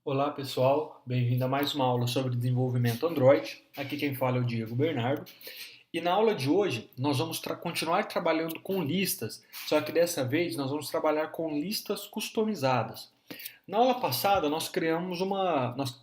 Olá pessoal, bem-vindo a mais uma aula sobre desenvolvimento Android. Aqui quem fala é o Diego Bernardo. E na aula de hoje nós vamos continuar trabalhando com listas, só que dessa vez nós vamos trabalhar com listas customizadas. Na aula passada nós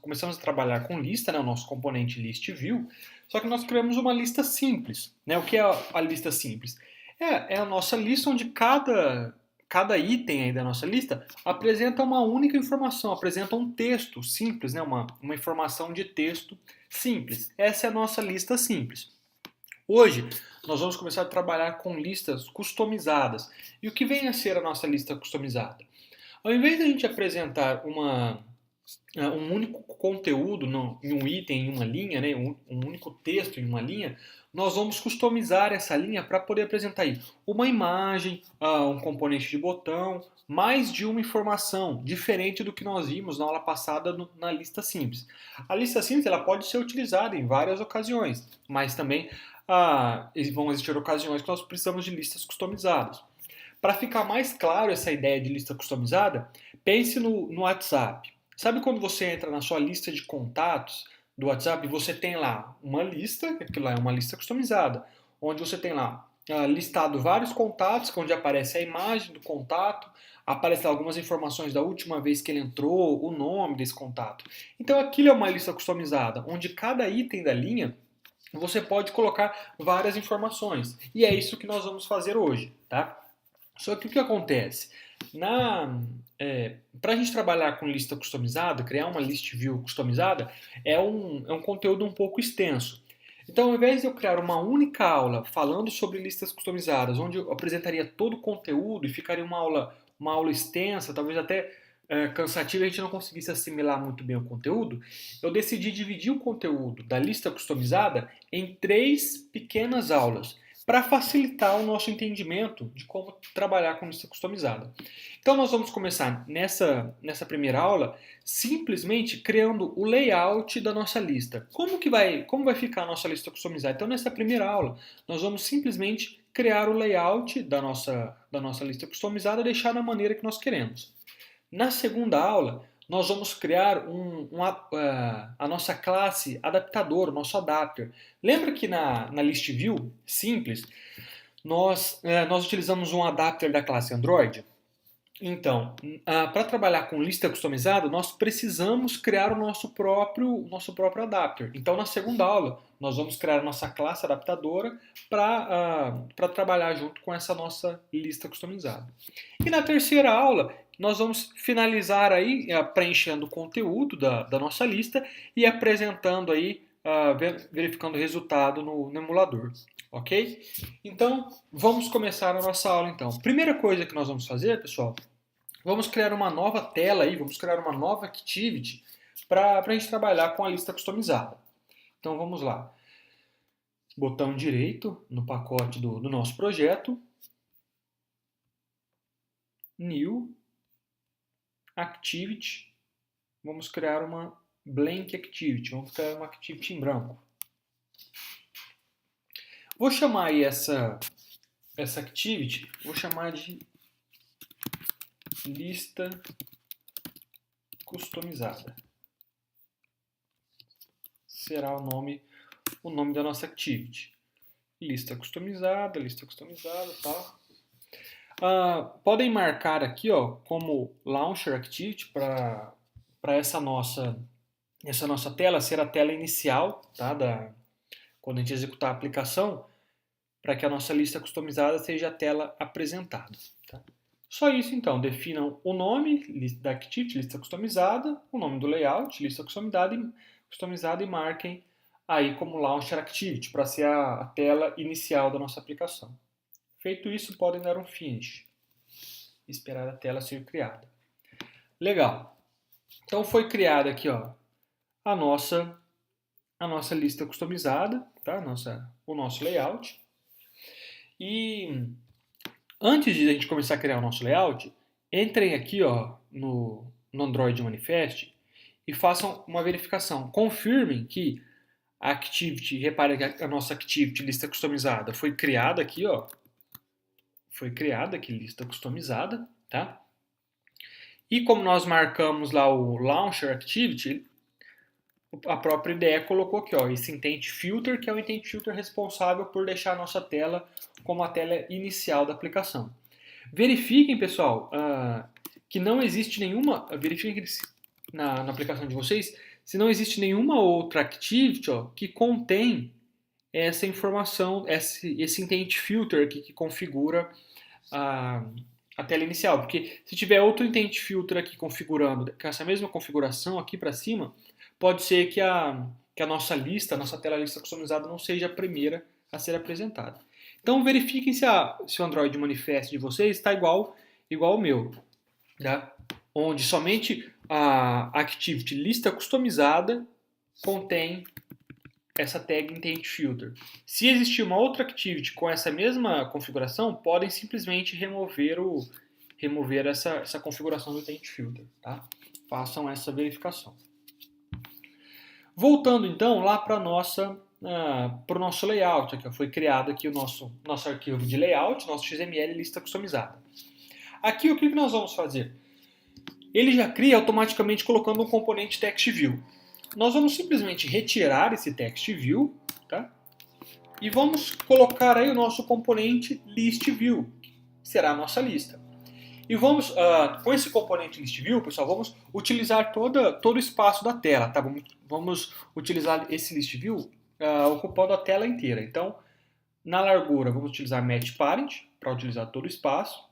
começamos a trabalhar com lista, né, o nosso componente list view, só que nós criamos uma lista simples. Né? O que é a lista simples? É a nossa lista onde cada item aí da nossa lista apresenta uma única informação, apresenta um texto simples, né? uma informação de texto simples. Essa é a nossa lista simples. Hoje nós vamos começar a trabalhar com listas customizadas. E o que vem a ser a nossa lista customizada? Ao invés de a gente apresentar um único conteúdo em um item, em uma linha, né, um único texto em uma linha, nós vamos customizar essa linha para poder apresentar aí uma imagem, um componente de botão, mais de uma informação, diferente do que nós vimos na aula passada na lista simples. A lista simples ela pode ser utilizada em várias ocasiões, mas também vão existir ocasiões que nós precisamos de listas customizadas. Para ficar mais claro essa ideia de lista customizada, pense no WhatsApp. Sabe quando você entra na sua lista de contatos do WhatsApp e você tem lá uma lista, que aquilo lá é uma lista customizada, onde você tem lá listado vários contatos, onde aparece a imagem do contato, aparece algumas informações da última vez que ele entrou, o nome desse contato. Então aquilo é uma lista customizada, onde cada item da linha você pode colocar várias informações. E é isso que nós vamos fazer hoje, tá? Só que o que acontece? Para a gente trabalhar com lista customizada, criar uma list view customizada, é um conteúdo um pouco extenso. Então, ao invés de eu criar uma única aula falando sobre listas customizadas, onde eu apresentaria todo o conteúdo e ficaria uma aula extensa, talvez até cansativa e a gente não conseguisse assimilar muito bem o conteúdo, eu decidi dividir o conteúdo da lista customizada em 3 pequenas aulas para facilitar o nosso entendimento de como trabalhar com lista customizada. Então nós vamos começar nessa primeira aula simplesmente criando o layout da nossa lista. Como vai ficar a nossa lista customizada? Então nessa primeira aula nós vamos simplesmente criar o layout da nossa lista customizada e deixar da maneira que nós queremos. Na segunda aula, nós vamos criar a nossa classe adaptador, o nosso adapter. Lembra que na list view simples, nós utilizamos um adapter da classe Android? Então, para trabalhar com lista customizada, nós precisamos criar o nosso próprio adapter. Então, na segunda aula, nós vamos criar a nossa classe adaptadora para trabalhar junto com essa nossa lista customizada. E na terceira aula, nós vamos finalizar aí preenchendo o conteúdo da nossa lista e apresentando aí, verificando o resultado no emulador. Ok? Então, vamos começar a nossa aula então. Primeira coisa que nós vamos fazer, pessoal, vamos criar uma nova tela aí, vamos criar uma nova activity para a gente trabalhar com a lista customizada. Então vamos lá. Botão direito no pacote do nosso projeto. New Activity. Vamos criar uma blank activity. Vamos criar uma activity em branco. Vou chamar aí essa activity, vou chamar de lista customizada. Será o nome da nossa activity. Lista customizada, tal. Podem marcar aqui como Launcher Activity para essa nossa tela ser a tela inicial, tá, quando a gente executar a aplicação, para que a nossa lista customizada seja a tela apresentada. Tá? Só isso então, definam o nome da Activity, lista customizada, o nome do layout, lista customizada e marquem aí como Launcher Activity, para ser a tela inicial da nossa aplicação. Feito isso, podem dar um Finish. Esperar a tela ser criada. Legal. Então foi criada aqui a nossa lista customizada, tá? O nosso layout. E antes de a gente começar a criar o nosso layout, entrem aqui no Android Manifest e façam uma verificação. Confirmem que a Activity, reparem que a nossa Activity lista customizada foi criada aqui, Foi criada aqui lista customizada, tá? E como nós marcamos lá o Launcher Activity, a própria IDE colocou aqui, ó, esse Intent Filter, que é o Intent Filter responsável por deixar a nossa tela como a tela inicial da aplicação. Verifiquem, pessoal, que não existe nenhuma... Verifiquem na aplicação de vocês se não existe nenhuma outra Activity, ó, que contém essa informação, esse Intent Filter aqui que configura a tela inicial. Porque se tiver outro Intent Filter aqui configurando, com essa mesma configuração aqui para cima, pode ser que a nossa lista, a nossa tela lista customizada não seja a primeira a ser apresentada. Então verifiquem se o Android Manifest de vocês está igual ao meu, tá? Onde somente a Activity lista customizada contém essa tag Intent Filter. Se existir uma outra Activity com essa mesma configuração, podem simplesmente remover essa configuração do Intent Filter, tá? Façam essa verificação. Voltando então lá para o nosso layout, aqui, foi criado aqui o nosso arquivo de layout, nosso XML lista customizada. Aqui o que nós vamos fazer? Ele já cria automaticamente colocando um componente TextView. Nós vamos simplesmente retirar esse TextView, tá? E vamos colocar aí o nosso componente ListView, que será a nossa lista. E vamos, com esse componente ListView, pessoal, vamos utilizar todo o espaço da tela, tá? Vamos utilizar esse ListView ocupando a tela inteira. Então, na largura, vamos utilizar MatchParent para utilizar todo o espaço.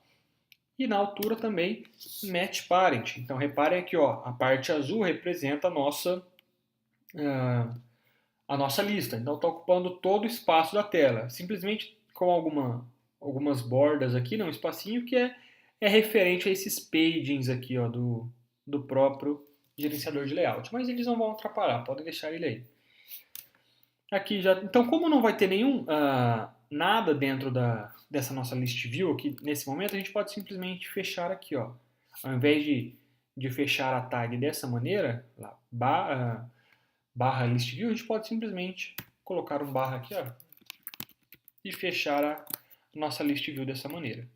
E na altura também MatchParent. Então, reparem aqui, ó, a parte azul representa a nossa lista. Então, está ocupando todo o espaço da tela. Simplesmente com algumas bordas aqui, um espacinho que é referente a esses pagings aqui, ó, do próprio gerenciador de layout. Mas eles não vão atrapalhar, podem deixar ele aí. Aqui já, então, como não vai ter nada dentro dessa nossa list view aqui nesse momento, a gente pode simplesmente fechar aqui, ó. Ao invés de fechar a tag dessa maneira, lá, barra list view, a gente pode simplesmente colocar um barra aqui, ó, e fechar a nossa list view dessa maneira.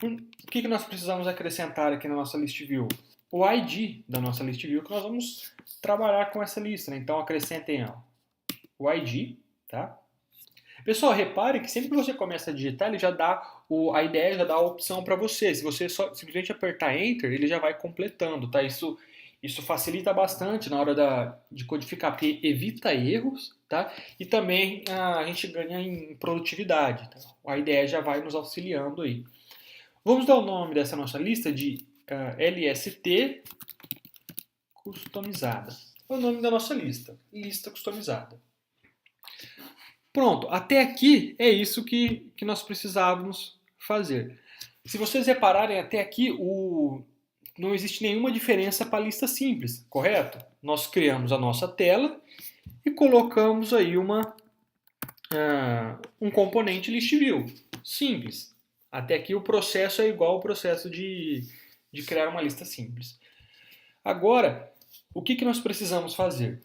O que nós precisamos acrescentar aqui na nossa list view? O ID da nossa list view, que nós vamos trabalhar com essa lista, né? Então acrescentem o ID, tá? Pessoal, repare que sempre que você começa a digitar, ele já dá a IDE já dá a opção para você. Se você só simplesmente apertar Enter, ele já vai completando, tá? Isso facilita bastante na hora de codificar, porque evita erros, tá? E também a gente ganha em produtividade, tá? A IDE já vai nos auxiliando aí. Vamos dar o nome dessa nossa lista de LST customizada. É o nome da nossa lista, lista customizada. Pronto, até aqui é isso que nós precisávamos fazer. Se vocês repararem, até aqui não existe nenhuma diferença para a lista simples, correto? Nós criamos a nossa tela e colocamos aí um componente ListView. Simples. Até aqui o processo é igual ao processo de criar uma lista simples. Agora, o que nós precisamos fazer?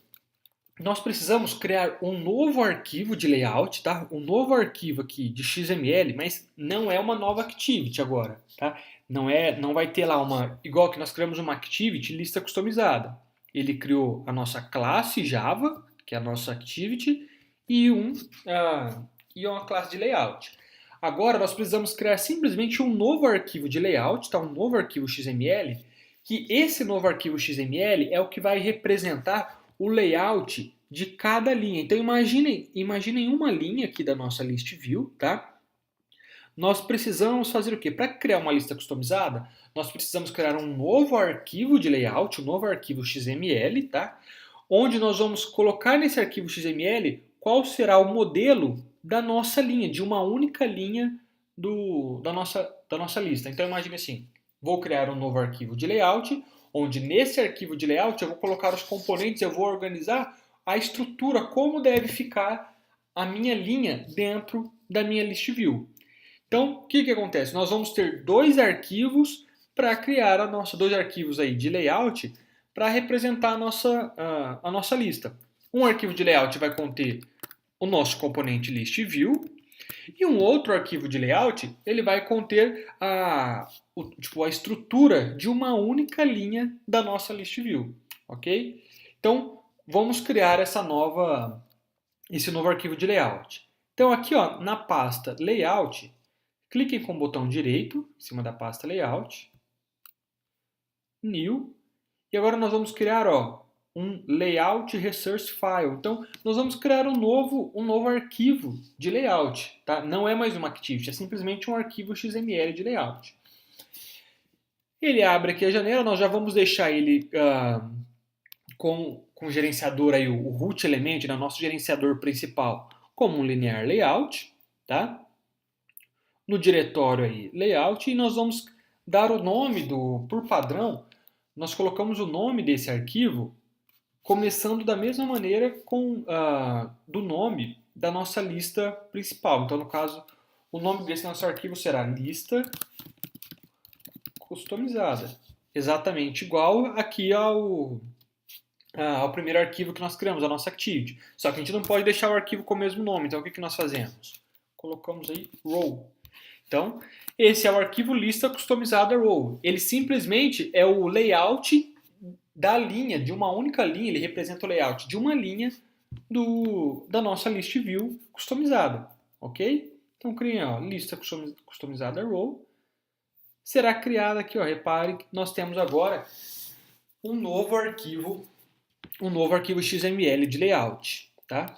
Nós precisamos criar um novo arquivo de layout, tá? Um novo arquivo aqui de XML, mas não é uma nova activity agora, tá? Não vai ter lá igual que nós criamos uma activity lista customizada. Ele criou a nossa classe Java, que é a nossa activity, e uma classe de layout. Agora nós precisamos criar simplesmente um novo arquivo de layout, tá? Um novo arquivo XML, que esse novo arquivo XML é o que vai representar o layout de cada linha. Então imaginem uma linha aqui da nossa list view, tá? Nós precisamos fazer o quê? Para criar uma lista customizada, nós precisamos criar um novo arquivo de layout, um novo arquivo XML, tá? Onde nós vamos colocar nesse arquivo XML qual será o modelo da nossa linha, de uma única linha da nossa lista. Então imagine assim, vou criar um novo arquivo de layout, onde nesse arquivo de layout eu vou colocar os componentes, eu vou organizar a estrutura, como deve ficar a minha linha dentro da minha list view. Então, o que acontece? Nós vamos ter dois arquivos para criar dois arquivos aí de layout para representar a nossa lista. Um arquivo de layout vai conter o nosso componente list view E um outro arquivo de layout, ele vai conter a estrutura de uma única linha da nossa list view, ok? Então, vamos criar esse novo arquivo de layout. Então, aqui ó, na pasta layout, cliquem com o botão direito, em cima da pasta layout, new, e agora nós vamos criar ó, um layout resource file. Então, nós vamos criar um novo arquivo de layout. Tá? Não é mais uma activity, é simplesmente um arquivo XML de layout. Ele abre aqui a janela, nós já vamos deixar ele com o gerenciador aí, o root element, né, nosso gerenciador principal, como um linear layout. Tá? No diretório aí, layout, e nós vamos dar o nome por padrão, nós colocamos o nome desse arquivo começando da mesma maneira do nome da nossa lista principal. Então, no caso, o nome desse nosso arquivo será lista customizada. Exatamente igual aqui ao primeiro arquivo que nós criamos, a nossa activity. Só que a gente não pode deixar o arquivo com o mesmo nome. Então, o que nós fazemos? Colocamos aí row. Então, esse é o arquivo lista customizada row. Ele simplesmente é o layout da linha, de uma única linha, ele representa o layout de uma linha da nossa list view customizada, ok? Então, criem ó, lista customizada row. Será criada aqui, ó, repare que nós temos agora um novo arquivo XML de layout, tá?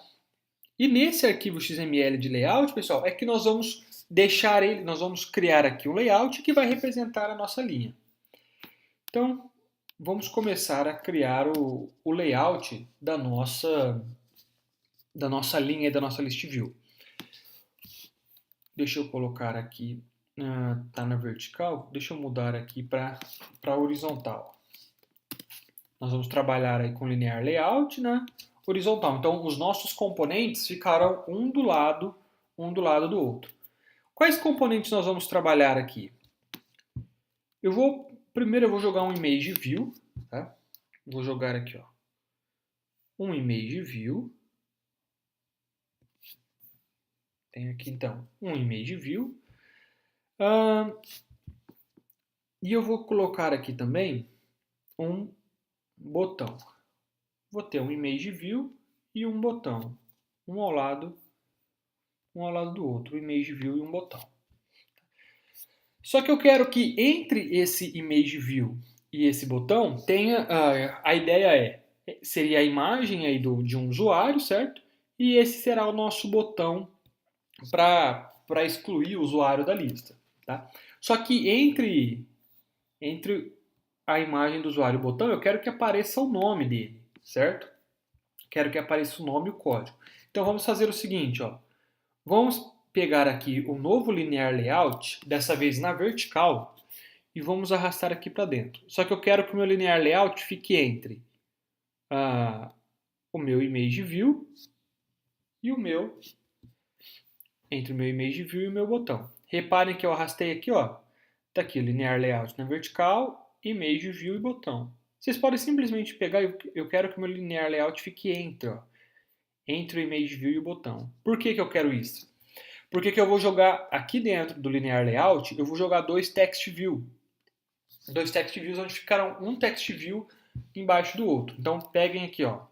E nesse arquivo XML de layout, pessoal, é que nós vamos nós vamos criar aqui um layout que vai representar a nossa linha. Então, vamos começar a criar o layout da nossa linha e da nossa list view. Deixa eu colocar aqui, tá na vertical, deixa eu mudar aqui para horizontal. Nós vamos trabalhar aí com linear layout na horizontal. Então, os nossos componentes ficarão um do lado do outro. Quais componentes nós vamos trabalhar aqui? Primeiro eu vou jogar um image view, tá? Vou jogar aqui, ó, um image view. Tem aqui então um image view. E eu vou colocar aqui também um botão. Vou ter um image view e um botão, um ao lado do outro, um image view e um botão. Só que eu quero que entre esse image view e esse botão tenha, a ideia seria a imagem aí de um usuário, certo? E esse será o nosso botão para excluir o usuário da lista, tá? Só que entre a imagem do usuário e o botão, eu quero que apareça o nome dele, certo? Quero que apareça o nome e o código. Então vamos fazer o seguinte, ó. Vamos pegar aqui o novo linear layout, dessa vez na vertical, e vamos arrastar aqui para dentro. Só que eu quero que o meu linear layout fique entre o meu image view e entre o meu image view e o meu botão. Reparem que eu arrastei aqui, ó. Tá aqui, linear layout na vertical, image view e botão. Vocês podem simplesmente pegar, eu quero que o meu linear layout fique entre o image view e o botão. Por que eu quero isso? Porque que eu vou jogar aqui dentro do linear layout, eu vou jogar dois text view. Dois text views onde ficarão um text view embaixo do outro. Então peguem aqui, ó,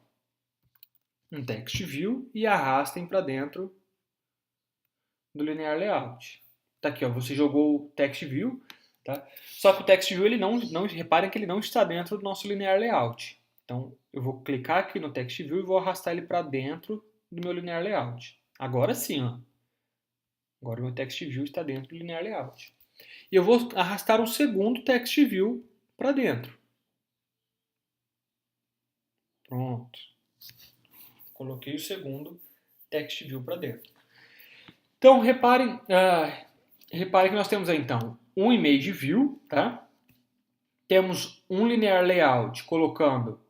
um text view e arrastem para dentro do linear layout. Tá aqui, ó, você jogou o text view, tá? Só que o text view, ele não reparem que ele não está dentro do nosso linear layout. Então, eu vou clicar aqui no text view e vou arrastar ele para dentro do meu linear layout. Agora sim, ó. Agora o meu text view está dentro do linear layout. E eu vou arrastar um segundo text view para dentro. Pronto. Coloquei o segundo text view para dentro. Então, reparem que nós temos aí, então, um image view, tá? Temos um linear layout colocando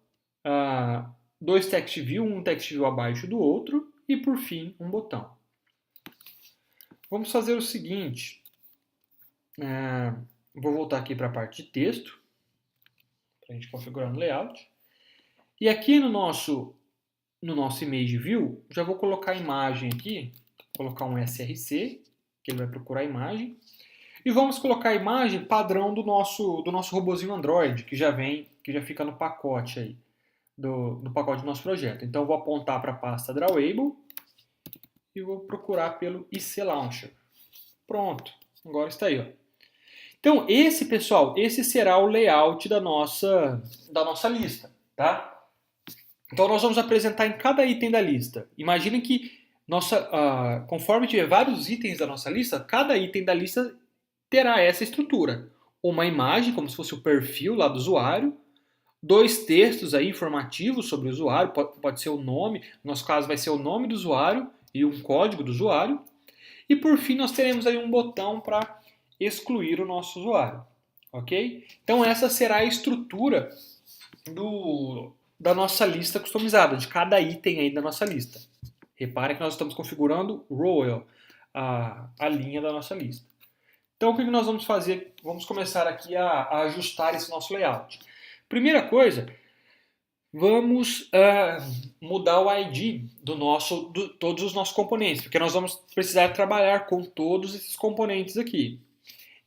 dois text view, um text view abaixo do outro, e por fim, um botão. Vamos fazer o seguinte, vou voltar aqui para a parte de texto, para a gente configurar no layout, e aqui no nosso image view, já vou colocar a imagem aqui, colocar um src, que ele vai procurar a imagem. E vamos colocar a imagem padrão do nosso robozinho Android, que já fica no pacote aí, do pacote do nosso projeto. Então eu vou apontar para a pasta Drawable e vou procurar pelo IC Launcher. Pronto, agora está aí. Ó. Então pessoal, esse será o layout da nossa lista, tá? Então nós vamos apresentar em cada item da lista. Imagine que conforme tiver vários itens da nossa lista, cada item da lista terá essa estrutura. Uma imagem, como se fosse o perfil lá do usuário, 2 textos aí informativos sobre o usuário, pode ser o nome, no nosso caso vai ser o nome do usuário e um código do usuário. E por fim nós teremos aí um botão para excluir o nosso usuário, ok? Então essa será a estrutura da nossa lista customizada, de cada item aí da nossa lista. Repare que nós estamos configurando row, a linha da nossa lista. Então o que nós vamos fazer? Vamos começar aqui a ajustar esse nosso layout. Primeira coisa, vamos mudar o ID todos os nossos componentes, porque nós vamos precisar trabalhar com todos esses componentes aqui.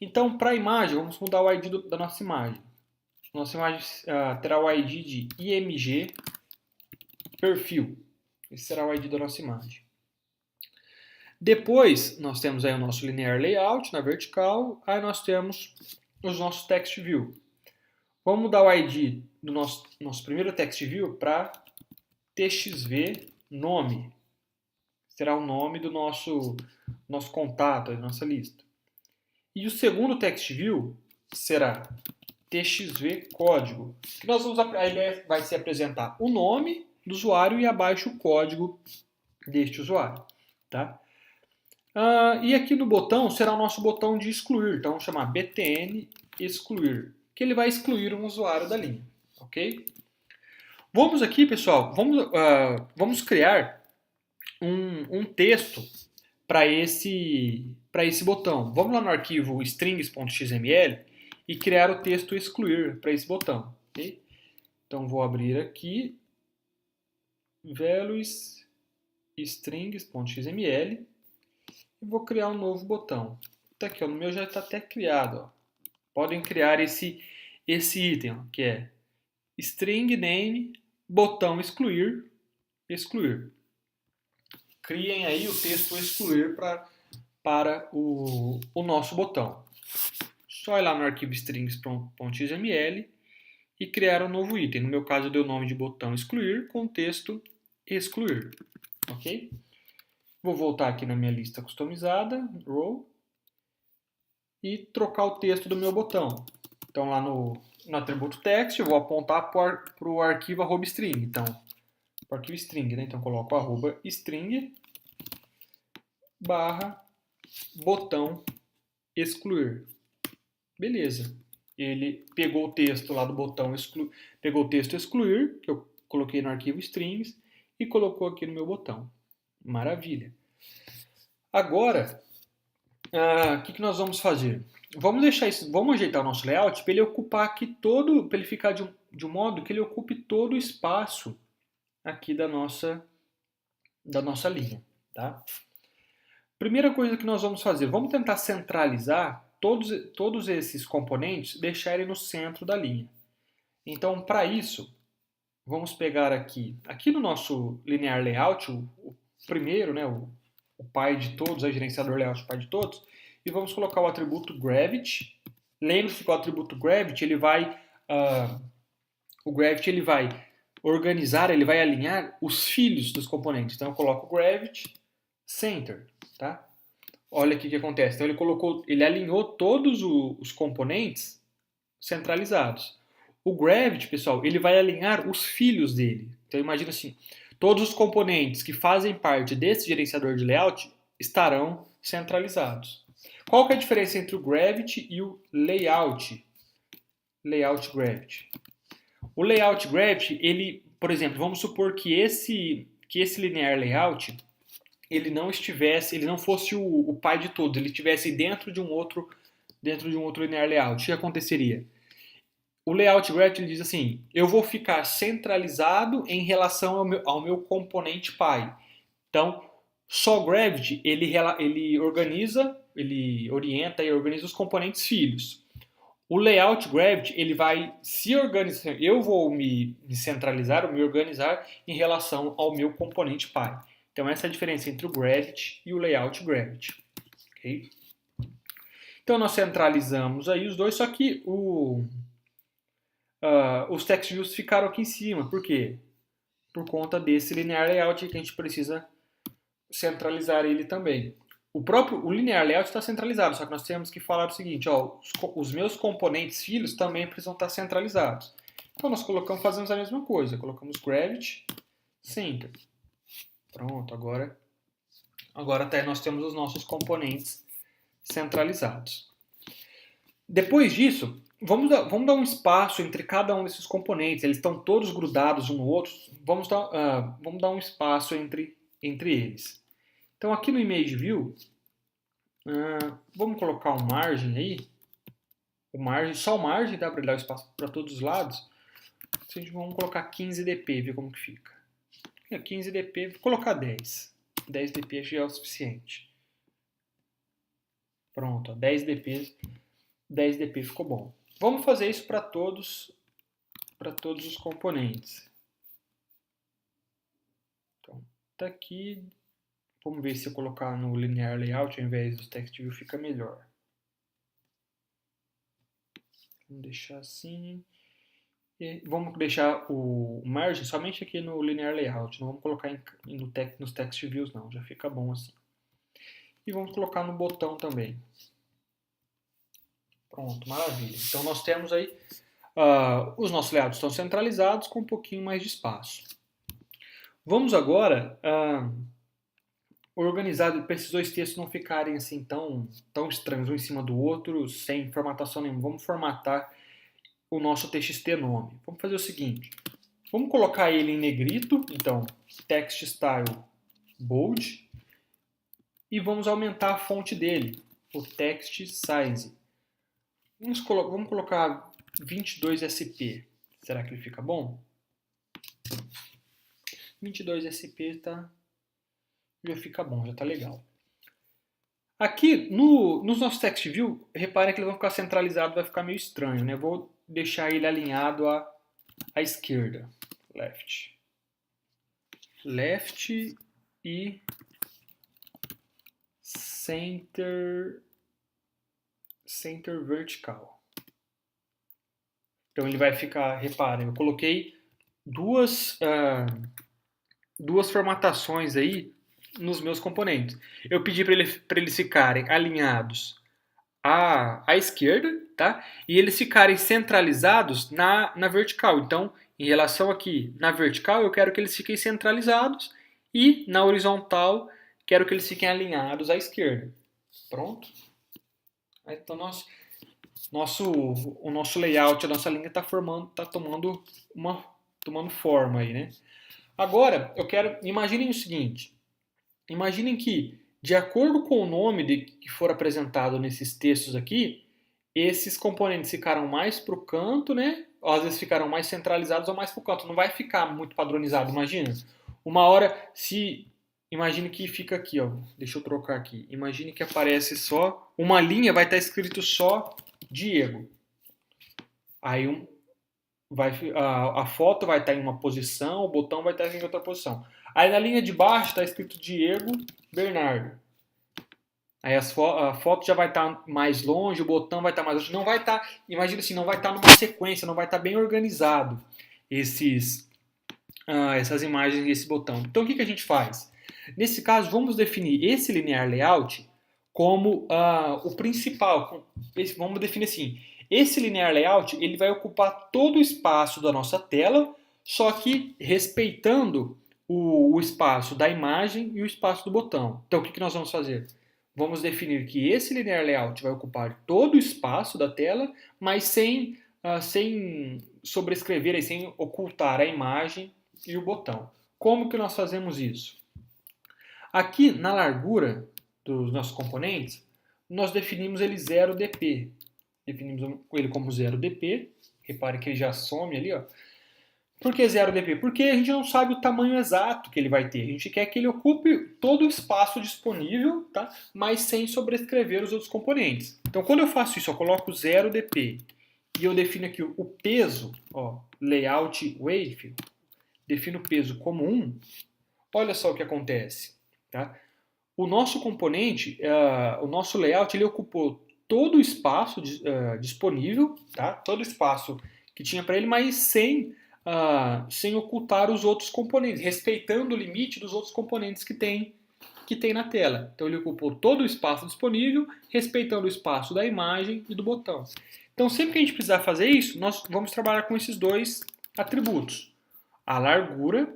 Então, para a imagem, vamos mudar o ID da nossa imagem. Nossa imagem terá o ID de img perfil. Esse será o ID da nossa imagem. Depois, nós temos aí o nosso linear layout na vertical. Aí nós temos os nossos text view. Vamos mudar o ID do nosso primeiro text view para txv nome. Será o nome do nosso contato, da nossa lista. E o segundo text view será txv código. Que a ideia vai ser apresentar o nome do usuário e abaixo o código deste usuário. Tá? E aqui no botão será o nosso botão de excluir. Então vamos chamar btn excluir, que ele vai excluir um usuário da linha. Ok? Vamos aqui, pessoal, vamos criar um texto para esse botão. Vamos lá no arquivo strings.xml e criar o texto excluir para esse botão. Okay? Então vou abrir aqui values strings.xml e vou criar um novo botão. Tá aqui, ó, no meu já está até criado. Ó. Podem criar esse item, ó, que é string name botão excluir. Criem aí o texto excluir para o nosso botão. Só ir lá no arquivo strings.xml e criar um novo item. No meu caso, eu dei o nome de botão excluir com o texto excluir. Ok? Vou voltar aqui na minha lista customizada, row, e trocar o texto do meu botão. Então, lá no atributo text, eu vou apontar para o arquivo @string. Então, para o arquivo string, né? Então, coloco @string barra botão excluir. Beleza. Ele pegou o texto lá do botão pegou o texto excluir, que eu coloquei no arquivo strings, e colocou aqui no meu botão. Maravilha. Agora, o que nós vamos fazer? Vamos ajeitar o nosso layout para ele ocupar aqui para ele ficar de um modo que ele ocupe todo o espaço aqui da nossa linha, tá? Primeira coisa que nós vamos fazer, vamos tentar centralizar todos esses componentes, deixar ele no centro da linha. Então, para isso, vamos pegar aqui no nosso linear layout, o primeiro, né, o pai de todos, o gerenciador layout pai de todos, e vamos colocar o atributo gravity. Lembre-se que o atributo gravity ele vai organizar, ele vai alinhar os filhos dos componentes. Então eu coloco gravity center, tá? Olha aqui o que acontece. Então ele alinhou todos os componentes centralizados. O gravity, pessoal, ele vai alinhar os filhos dele. Então imagina assim, todos os componentes que fazem parte desse gerenciador de layout estarão centralizados. Qual que é a diferença entre o gravity e o layout? Layout gravity. O layout gravity, ele, por exemplo, vamos supor que esse linear layout ele não fosse o pai de todos, ele estivesse dentro de um outro linear layout. O que aconteceria? O layout gravity ele diz assim, eu vou ficar centralizado em relação ao meu componente pai. Então, Só o Gravity, ele orienta e organiza os componentes filhos. O Layout Gravity, ele vai se organizar, eu vou me centralizar, ou me organizar em relação ao meu componente pai. Então essa é a diferença entre o Gravity e o Layout Gravity. Okay? Então nós centralizamos aí os dois, só que os text views ficaram aqui em cima. Por quê? Por conta desse linear layout que a gente precisa centralizar ele também. O linear layout está centralizado, só que nós temos que falar o seguinte, ó, os meus componentes filhos também precisam estar centralizados. Então nós fazemos a mesma coisa, colocamos Gravity, Center. Pronto, agora até nós temos os nossos componentes centralizados. Depois disso, vamos dar um espaço entre cada um desses componentes. Eles estão todos grudados um no outro. Vamos dar um espaço entre eles. Então aqui no Image View, vamos colocar um margem aí. Só o margem dá para dar espaço para todos os lados. Vamos colocar 15 dp, ver como que fica. 15 dp, vou colocar 10. 10 dp já é o suficiente. Pronto, 10 dp ficou bom. Vamos fazer isso para todos os componentes. Então, tá aqui. Vamos ver se eu colocar no linear layout ao invés do text view fica melhor. Vamos deixar assim. E vamos deixar o margem somente aqui no linear layout. Não vamos colocar nos text views não, já fica bom assim. E vamos colocar no botão também. Pronto, maravilha. Então nós temos aí, os nossos layouts estão centralizados com um pouquinho mais de espaço. Vamos agora organizar para esses dois textos não ficarem assim tão estranhos um em cima do outro, sem formatação nenhuma. Vamos formatar o nosso TXT nome. Vamos fazer o seguinte, vamos colocar ele em negrito, então text style bold, e vamos aumentar a fonte dele, o text size. Vamos colocar 22 SP. Será que ele fica bom? 22 SP já fica bom, já está legal. Aqui, nos nossos text view, reparem que eles vão ficar centralizados, vai ficar meio estranho, né? Vou deixar ele alinhado à esquerda. Left e center vertical. Então ele vai ficar, reparem, eu coloquei duas formatações aí nos meus componentes. Eu pedi para eles ficarem alinhados à esquerda, tá? E eles ficarem centralizados na vertical. Então, em relação aqui na vertical, eu quero que eles fiquem centralizados e na horizontal, quero que eles fiquem alinhados à esquerda. Pronto? Então, o nosso layout, a nossa linha está tomando forma aí, né? Agora, imaginem o seguinte, imaginem que, de acordo com o nome que for apresentado nesses textos aqui, esses componentes ficaram mais para o canto, né? Ou às vezes ficaram mais centralizados ou mais para o canto. Não vai ficar muito padronizado, imagina. Uma hora, imagine que fica aqui, ó. Deixa eu trocar aqui. Imagine que aparece só uma linha, vai estar escrito só Diego. Aí a foto vai estar em uma posição, o botão vai estar em outra posição. Aí na linha de baixo está escrito Diego Bernardo. Aí a foto já vai estar mais longe, o botão vai estar mais longe. Não vai estar, imagina assim, não vai estar numa sequência, não vai estar bem organizado essas imagens e esse botão. Então o que a gente faz? Nesse caso, vamos definir esse linear layout como o principal. Vamos definir assim, esse linear layout ele vai ocupar todo o espaço da nossa tela, só que respeitando o espaço da imagem e o espaço do botão. Então o que nós vamos fazer? Vamos definir que esse linear layout vai ocupar todo o espaço da tela, mas sem sobrescrever, sem ocultar a imagem e o botão. Como que nós fazemos isso? Aqui na largura dos nossos componentes, nós definimos ele 0dp. Definimos ele como 0dp. Repare que ele já some ali, ó. Por que 0dp? Porque a gente não sabe o tamanho exato que ele vai ter. A gente quer que ele ocupe todo o espaço disponível, tá? Mas sem sobrescrever os outros componentes. Então, quando eu faço isso, eu coloco 0dp e eu defino aqui o peso, ó, layout weight, defino o peso como 1, olha só o que acontece. Tá? O nosso componente, o nosso layout, ele ocupou todo o espaço disponível, tá? Todo o espaço que tinha para ele, mas sem ocultar os outros componentes, respeitando o limite dos outros componentes que tem na tela. Então ele ocupou todo o espaço disponível, respeitando o espaço da imagem e do botão. Então sempre que a gente precisar fazer isso, nós vamos trabalhar com esses dois atributos. A largura,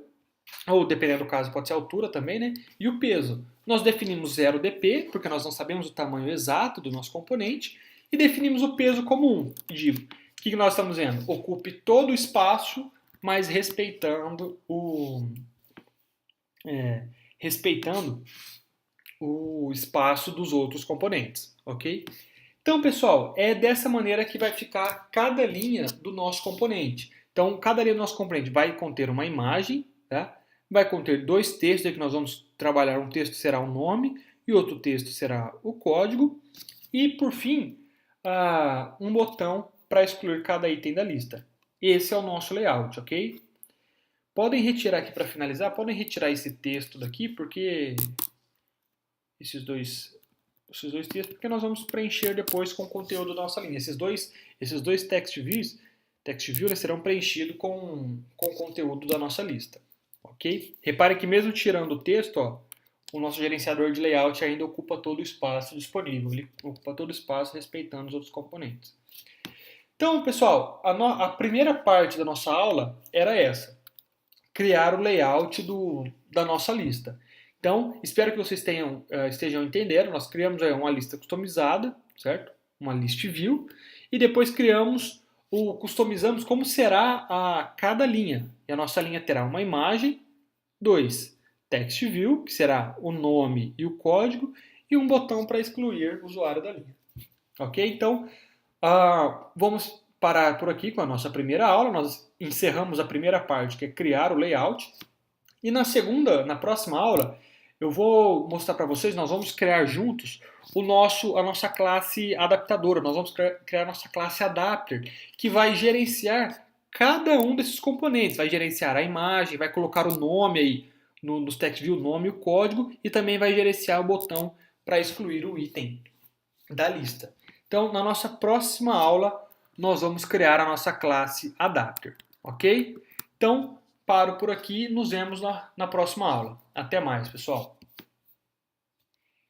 ou dependendo do caso pode ser a altura também, né? E o peso. Nós definimos 0dp, porque nós não sabemos o tamanho exato do nosso componente, e definimos o peso como 1. Digo, o que nós estamos vendo? Ocupe todo o espaço, mas respeitando o espaço dos outros componentes, ok? Então, pessoal, é dessa maneira que vai ficar cada linha do nosso componente. Então, cada linha do nosso componente vai conter uma imagem, tá? Vai conter dois textos, aqui nós vamos trabalhar, um texto será o nome e outro texto será o código. E, por fim, um botão para excluir cada item da lista. Esse é o nosso layout, ok? Podem retirar aqui para finalizar, podem retirar esse texto daqui, porque esses dois textos, porque nós vamos preencher depois com o conteúdo da nossa linha. Esses dois text views né, serão preenchidos com o conteúdo da nossa lista. Ok? Repare que mesmo tirando o texto, ó, o nosso gerenciador de layout ainda ocupa todo o espaço disponível. Ele ocupa todo o espaço respeitando os outros componentes. Então, pessoal, a primeira parte da nossa aula era essa. Criar o layout da nossa lista. Então, espero que vocês estejam entendendo. Nós criamos aí uma lista customizada, certo? Uma list view. E depois customizamos como será a cada linha. E a nossa linha terá uma imagem, 2 text view, que será o nome e o código, e um botão para excluir o usuário da linha. Ok? Então, vamos parar por aqui com a nossa primeira aula. Nós encerramos a primeira parte, que é criar o layout. E na próxima aula, eu vou mostrar para vocês, nós vamos criar juntos a nossa classe adaptadora. Nós vamos criar a nossa classe adapter, que vai gerenciar cada um desses componentes. Vai gerenciar a imagem, vai colocar o nome aí nos text view, o nome e o código, e também vai gerenciar o botão para excluir o item da lista. Então, na nossa próxima aula, nós vamos criar a nossa classe adapter, ok? Então, paro por aqui e nos vemos na próxima aula. Até mais, pessoal!